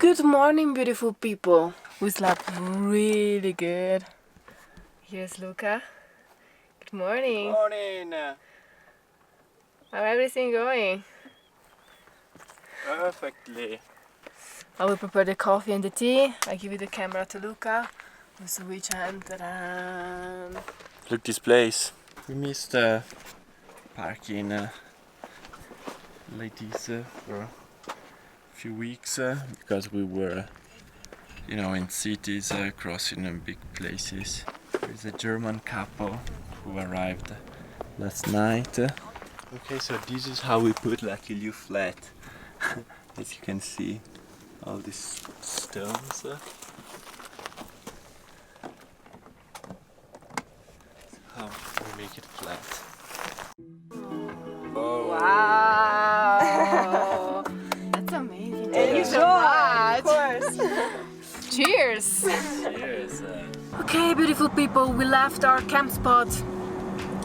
Good morning, beautiful people. We slept really good. Here's Luca. Good morning. Morning. How everything going? Perfectly. I will prepare the coffee and the tea. I give you the camera to Luca. With switch and ta-da. Look this place. We missed parking like this for a few weeks because we were, in cities, crossing big places. There's a German couple who arrived last night. Okay, so this is how we put leaveeverything flat. As you can see, all these stones. How we make it flat. Oh. Wow! That's amazing. And you saw, of course. Cheers! Cheers. Okay, beautiful people, we left our camp spot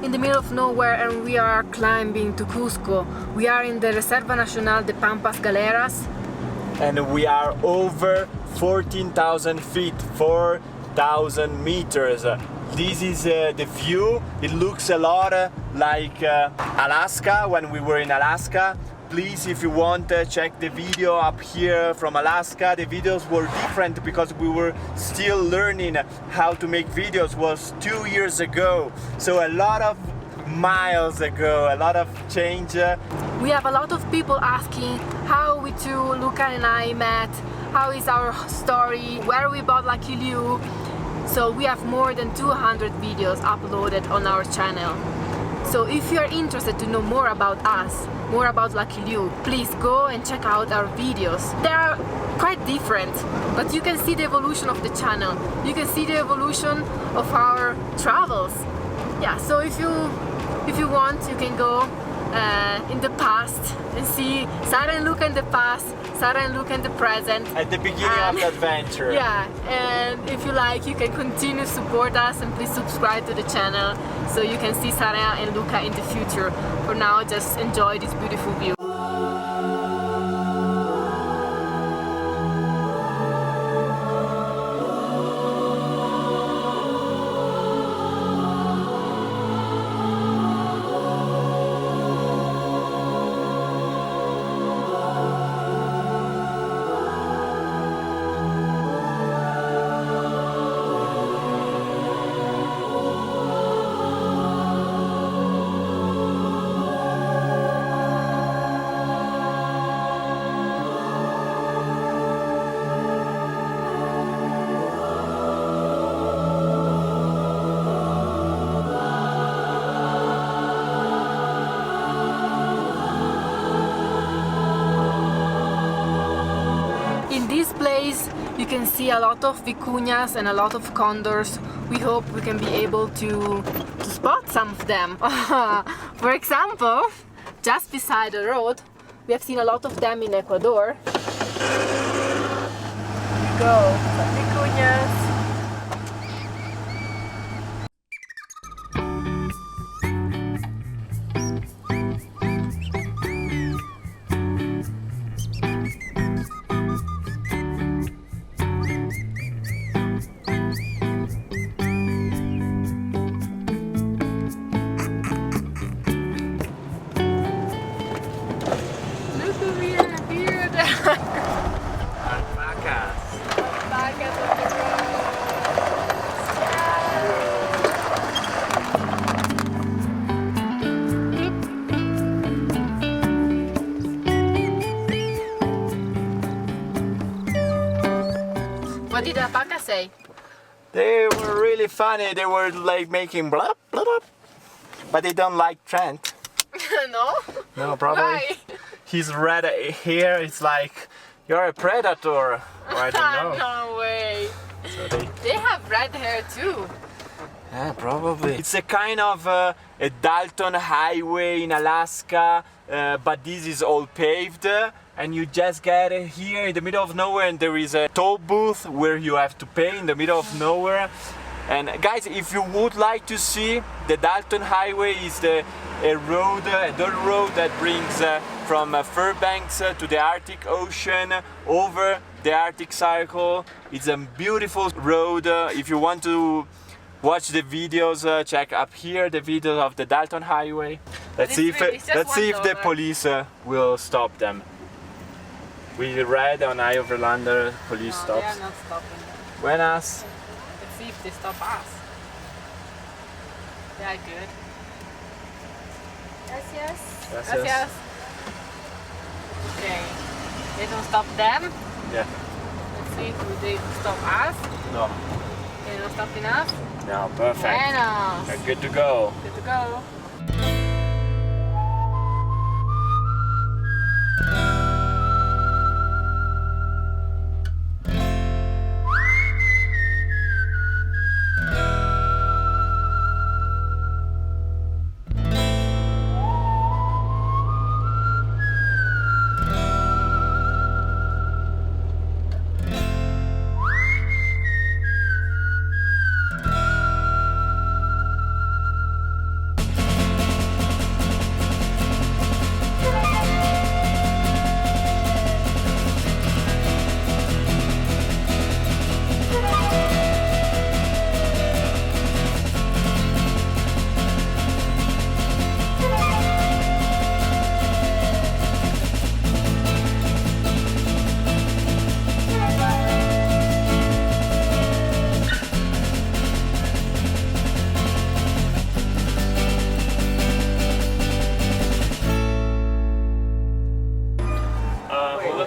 in the middle of nowhere and we are climbing to Cusco. We are in the Reserva de Pampa Galeras. And we are over 14,000 feet, 4,000 meters. This is the view. It looks a lot like Alaska when we were in Alaska. Please, if you want, check the video up here from Alaska. The videos were different because we were still learning how to make videos. It was 2 years ago. So a lot of miles ago, a lot of change. We have a lot of people asking how we two, Luca and I, met, how is our story, where we bought leaveeverything. So we have more than 200 videos uploaded on our channel. So if you are interested to know more about us, more about leaveeverything, please go and check out our videos. They are quite different, but you can see the evolution of the channel. You can see the evolution of our travels. Yeah, so if you want, you can go in the past and see Sara and Luca in the past, Sara and Luca in the present. At the beginning of the adventure. Yeah, and if you like, you can continue to support us and please subscribe to the channel so you can see Sara and Luca in the future. For now, just enjoy this beautiful view. In this place you can see a lot of vicuñas and a lot of condors. We hope we can be able to spot some of them. For example, just beside the road, we have seen a lot of them in Ecuador. Here we go, some vicuñas. What did the alpaca say? They were really funny. They were like making blah blah blah. But they don't like Trent. No? No, probably. Why? His red hair is like, you're a predator. Or I don't know. No way. So They have red hair too. yeah, probably. It's a kind of a Dalton highway in Alaska, but this is all paved. And you just get here in the middle of nowhere and there is a toll booth where you have to pay in the middle of nowhere. And guys, if you would like to see, the Dalton Highway is a dirt road that brings from Fairbanks to the Arctic Ocean over the Arctic Circle. It's a beautiful road. If you want to watch the videos, check up here the videos of the Dalton Highway. Let's see if the police will stop them. We read on iOverlander, police stops. They are not stopping them. Buenas. Let's see if they stop us. They are good. Gracias. Gracias. Gracias. Okay. They don't stop them. Yeah. Let's see if they stop us. No. They don't stop enough. No, perfect. Buenos. We're good to go. Good to go.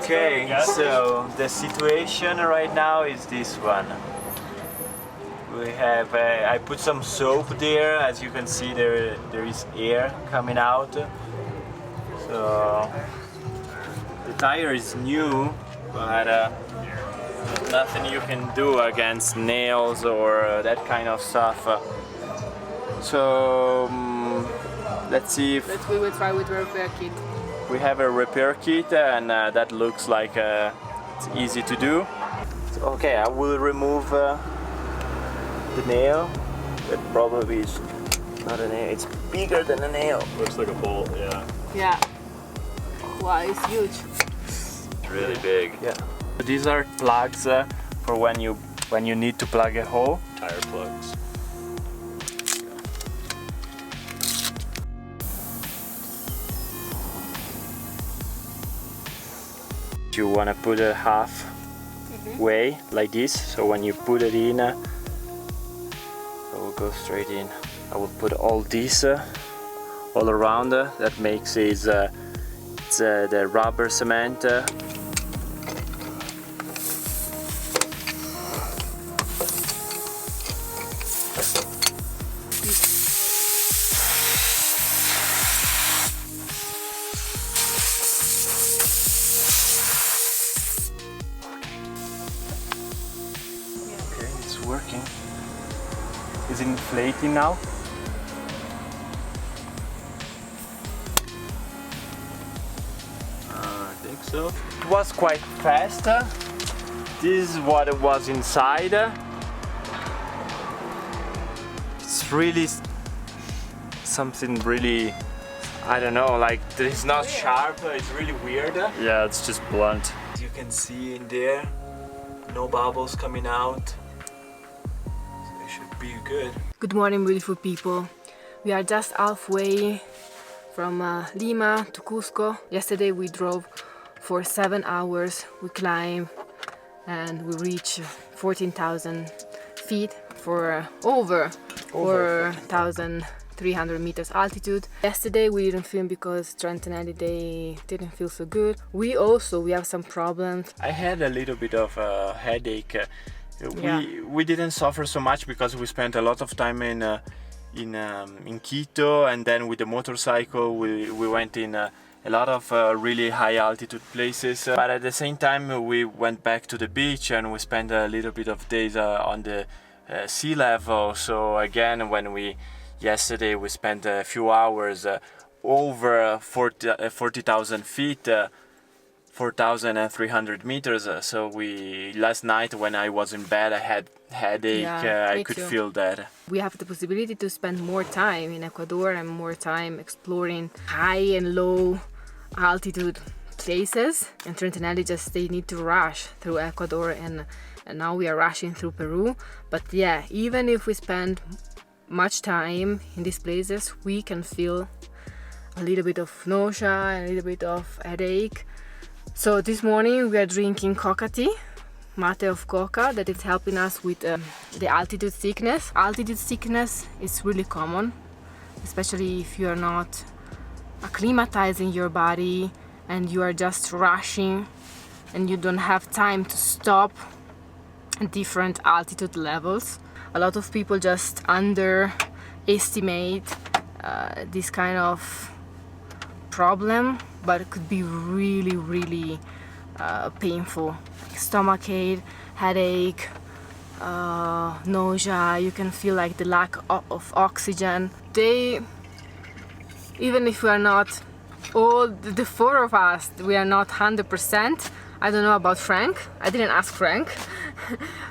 Okay, so the situation right now is this one. We have, I put some soap there. As you can see, there is air coming out. So the tire is new, but nothing you can do against nails or that kind of stuff. So let's see if We will try with repair kit. we have a repair kit, and that looks like it's easy to do. So, okay, I will remove the nail. That probably is not a nail. It's bigger than a nail. Looks like a bolt, yeah. Yeah. Wow, it's huge. It's really big. Yeah. These are plugs for when you need to plug a hole. Tire plugs. You want to put it half way like this, so when you put it in, it will go straight in. I will put all this all around. That makes it it's the rubber cement. Working. Is it inflating now? I think so. It was quite fast. This is what it was inside. It's really something really, I don't know, like it's not sharp, it's really weird. Yeah, it's just blunt. As you can see in there, no bubbles coming out. Be good. Good morning, beautiful people. We are just halfway from Lima to Cusco. Yesterday we drove for 7 hours. We climbed and we reached 14,000 feet for over 4,300 meters altitude. Yesterday we didn't film because Trent and Ellie, they didn't feel so good. We have some problems. I had a little bit of a headache. We didn't suffer so much because we spent a lot of time in Quito, and then with the motorcycle we went in a lot of really high altitude places. But at the same time we went back to the beach and we spent a little bit of days on the sea level. So again, yesterday we spent a few hours over 40,000 feet. 4,300 meters. So last night when I was in bed I had headache. I could feel that. We have the possibility to spend more time in Ecuador and more time exploring high and low altitude places, and Trentinelli just they need to rush through Ecuador, and now we are rushing through Peru. But yeah, even if we spend much time in these places, we can feel a little bit of nausea, a little bit of headache. So this morning we are drinking coca tea, mate of coca, that is helping us with the altitude sickness. Altitude sickness is really common, especially if you are not acclimatizing your body and you are just rushing and you don't have time to stop at different altitude levels. A lot of people just underestimate this kind of problem, but it could be really painful. Like stomachache, headache, nausea. You can feel like the lack of oxygen. Even if we are not, all the four of us, we are not 100%. I don't know about Frank. I didn't ask Frank.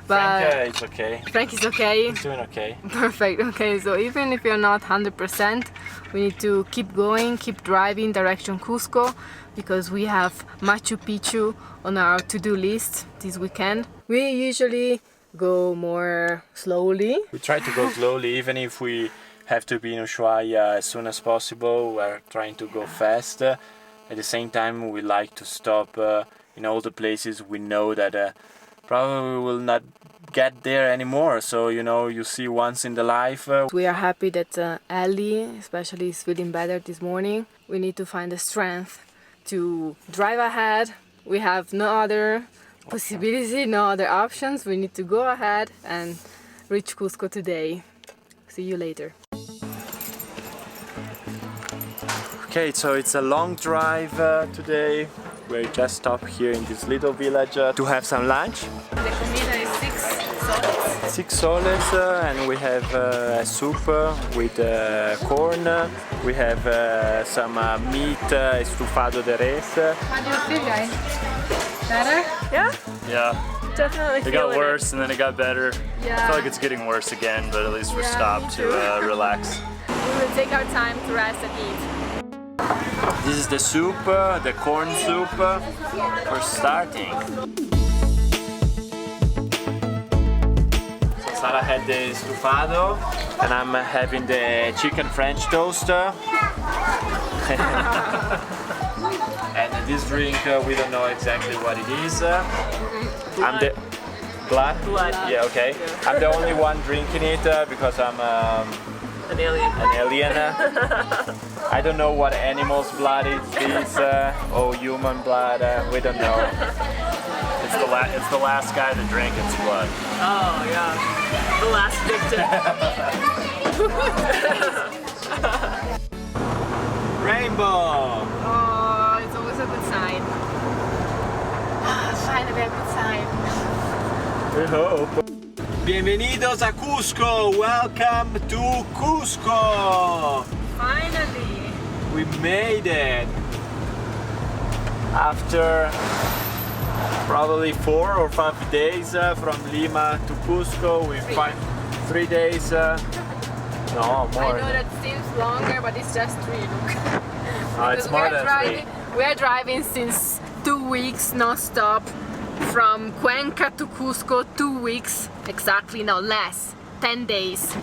But Frank is okay. Frank is okay. He's doing okay. Perfect. Okay, so even if you're not 100%, we need to keep going, keep driving direction Cusco, because we have Machu Picchu on our to-do list this weekend. We usually go more slowly. We try to go slowly, even if we have to be in Ushuaia as soon as possible. We're trying to go fast. At the same time, we like to stop in all the places we know that probably will not get there anymore. So, you know, you see once in the life. We are happy that Ellie especially is feeling better this morning. We need to find the strength to drive ahead. We have no other possibility, no other options. We need to go ahead and reach Cusco today. See you later. Okay, so it's a long drive today. We just stopped here in this little village to have some lunch. The comida is 6 soles. 6 soles, and we have a soup with corn. We have some meat estufado de res. How do you feel, guys? Better? Yeah? Yeah. Definitely It got worse and then it got better. Yeah. I feel like it's getting worse again, but at least we're Yeah, stopped me to too. relax. We will take our time to rest and eat. This is the soup, the corn soup for starting. So Sara had the estufado, and I'm having the chicken French toast. And this drink, we don't know exactly what it is. I'm the blood. Yeah, okay. I'm the only one drinking it because I'm An alien. an alien. I don't know what animal's blood is this, or human blood. We don't know. It's the last guy that drank its blood. Oh, yeah. The last victim. Rainbow. Oh, it's always a good sign. Finally a good sign. We hope. Bienvenidos a Cusco. Welcome to Cusco. Finally. We made it. After probably 4 or 5 days from Lima to Cusco, we find 3 days. No, more. I know that seems longer, but it's just 3. Look. It's more than 3. We are driving since 2 weeks non-stop from Cuenca to Cusco. 2 weeks exactly, no less, 10 days,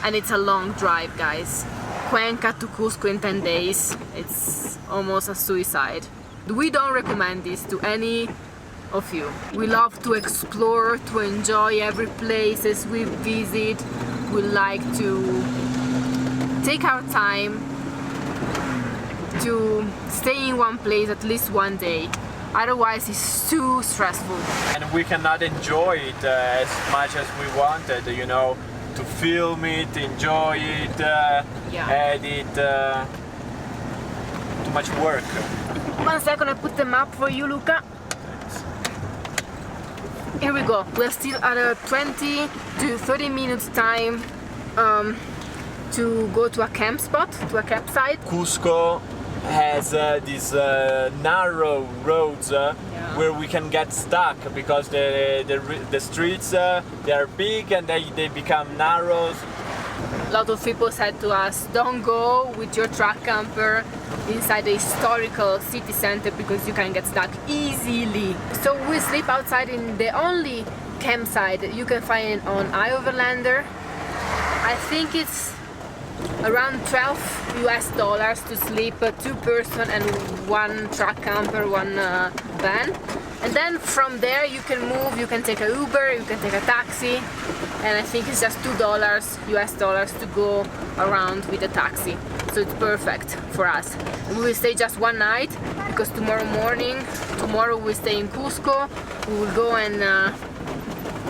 and it's a long drive, guys. Cuenca to Cusco in 10 days, it's almost a suicide. We don't recommend this to any of you. We love to explore, to enjoy every places we visit. We like to take our time to stay in one place at least one day. Otherwise it's too stressful. And we cannot enjoy it as much as we wanted, you know, to film it, enjoy it, edit, too much work. 1 second, I put the map for you, Luca. Here we go. We're still at a 20 to 30 minutes time to go to a camp spot, to a campsite. Cusco has these narrow roads where we can get stuck because the streets they are big and they become narrow. A lot of people said to us, don't go with your truck camper inside the historical city center because you can get stuck easily. So we sleep outside in the only campsite you can find on iOverlander. I think it's around $12 to sleep, 2 person and 1 truck camper, 1 van. And then from there you can move, you can take a Uber, you can take a taxi, and I think it's just $2 to go around with a taxi. So it's perfect for us. And we will stay just 1 night because tomorrow we stay in Cusco. We will go and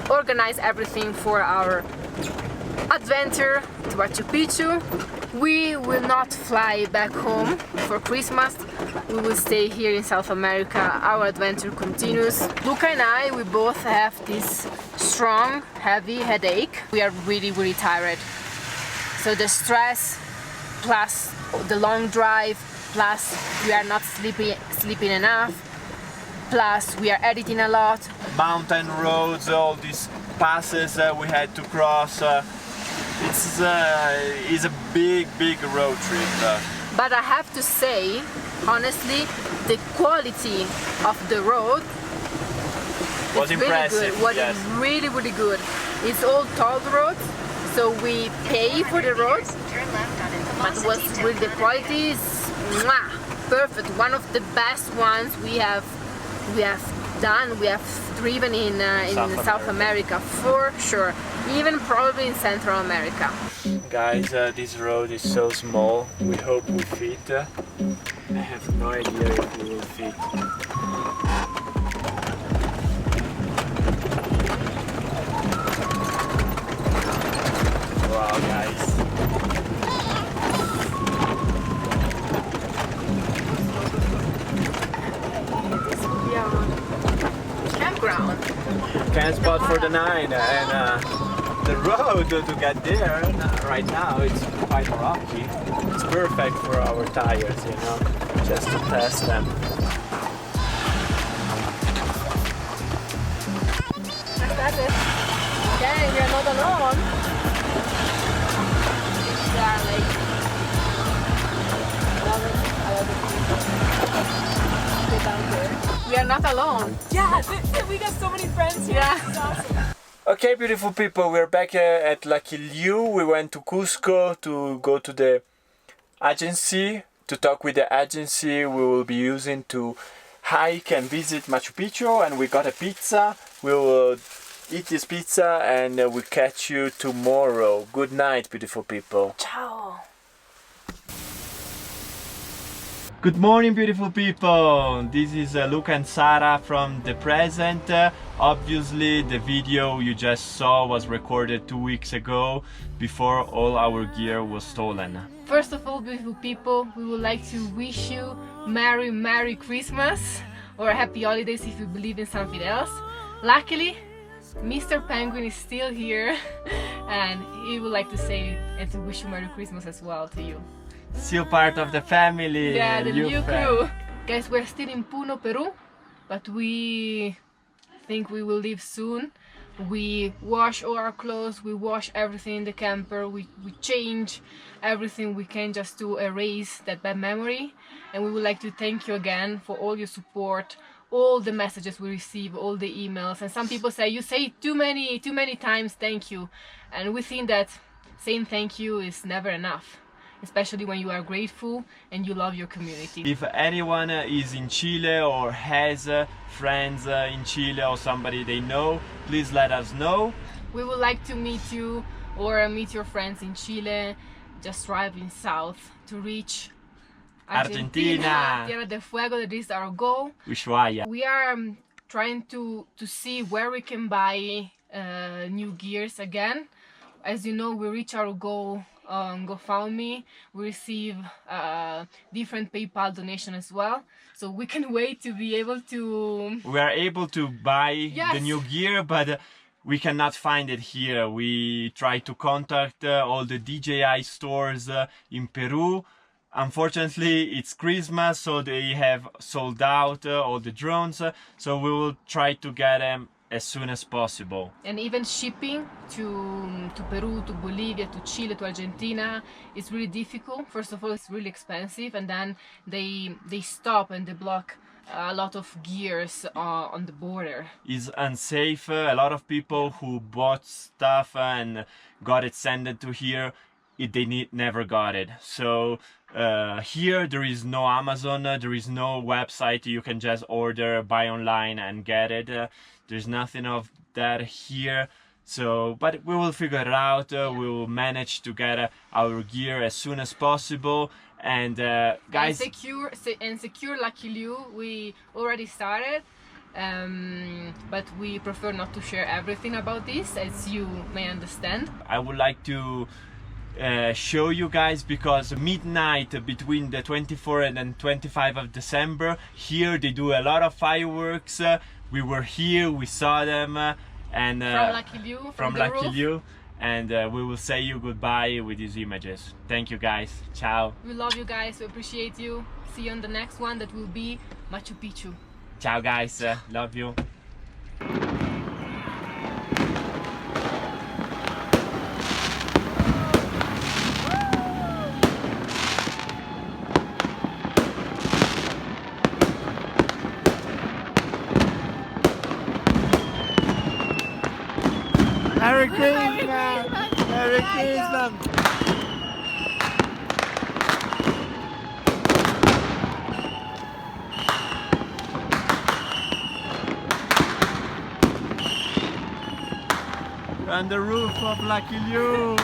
organize everything for our adventure to Machu Picchu. We will not fly back home for Christmas. We will stay here in South America. Our adventure continues. Luca and I, we both have this strong, heavy headache. We are really, really tired. So the stress, plus the long drive, plus we are not sleeping enough, plus we are editing a lot. Mountain roads, all these passes we had to cross. It's a big road trip. But I have to say, honestly, the quality of the road was impressive. Really good. Really, really good. It's all toll roads, so we pay for the roads, but the quality is perfect. One of the best ones we have done. We have driven in South America for sure, even probably in Central America. Guys, this road is so small. We hope we fit. I have no idea if we will fit. Wow, guys. Campground. Camp spot for the night, and the road to get there right now it's quite rocky. It's perfect for our tires, you know, just to test them. That's it. Okay, you're not alone. There are like down there. We are not alone. Yeah, we got so many friends here. Yeah. It's awesome. Okay, beautiful people, we're back at Lucky Liu. We went to Cusco to go to the agency, to talk with the agency we will be using to hike and visit Machu Picchu, and we got a pizza. We will eat this pizza and we'll catch you tomorrow. Good night, beautiful people. Ciao. Good morning, beautiful people. This is Luca and Sara from the present. Obviously, the video you just saw was recorded 2 weeks ago, before all our gear was stolen. First of all, beautiful people, we would like to wish you Merry Christmas or Happy Holidays if you believe in something else. Luckily, Mr. Penguin is still here and he would like to say and to wish you Merry Christmas as well to you. Still part of the family. Yeah, the new crew. Guys, we're still in Puno, Peru, but we think we will leave soon. We wash all our clothes, we wash everything in the camper, we change everything we can just to erase that bad memory. And we would like to thank you again for all your support, all the messages we receive, all the emails. And some people say, you say too many times thank you. And we think that saying thank you is never enough, especially when you are grateful and you love your community. If anyone is in Chile or has friends in Chile or somebody they know, please let us know. We would like to meet you or meet your friends in Chile, just driving south to reach Argentina. Tierra del Fuego, that is our goal. Ushuaia. We are trying to see where we can buy new gears again. As you know, we reach our goal on GoFundMe. We receive different PayPal donation as well, so we can wait to be able to... We are able to buy the new gear, but we cannot find it here. We try to contact all the DJI stores in Peru. Unfortunately, it's Christmas, so they have sold out all the drones, so we will try to get them as soon as possible. And even shipping to Peru, to Bolivia, to Chile, to Argentina is really difficult. First of all, it's really expensive, and then they stop and they block a lot of gears on the border. It's unsafe. A lot of people who bought stuff and got it sent to here, they never got it. So here there is no Amazon, there is no website you can just order, buy online and get it. There's nothing of that here. So, but we will figure it out. We will manage to get our gear as soon as possible. And guys, and secure Lucky Liu, we already started, but we prefer not to share everything about this, as you may understand. I would like to show you guys, because midnight between the 24th and 25th of December, here they do a lot of fireworks. We were here, we saw them, and from Lucky Liu, from Lucky Liu, and we will say you goodbye with these images. Thank you guys. Ciao. We love you guys, we appreciate you. See you on the next one, that will be Machu Picchu. Ciao guys, love you. Merry Christmas! Merry Christmas! On the roof of Lucky Liu!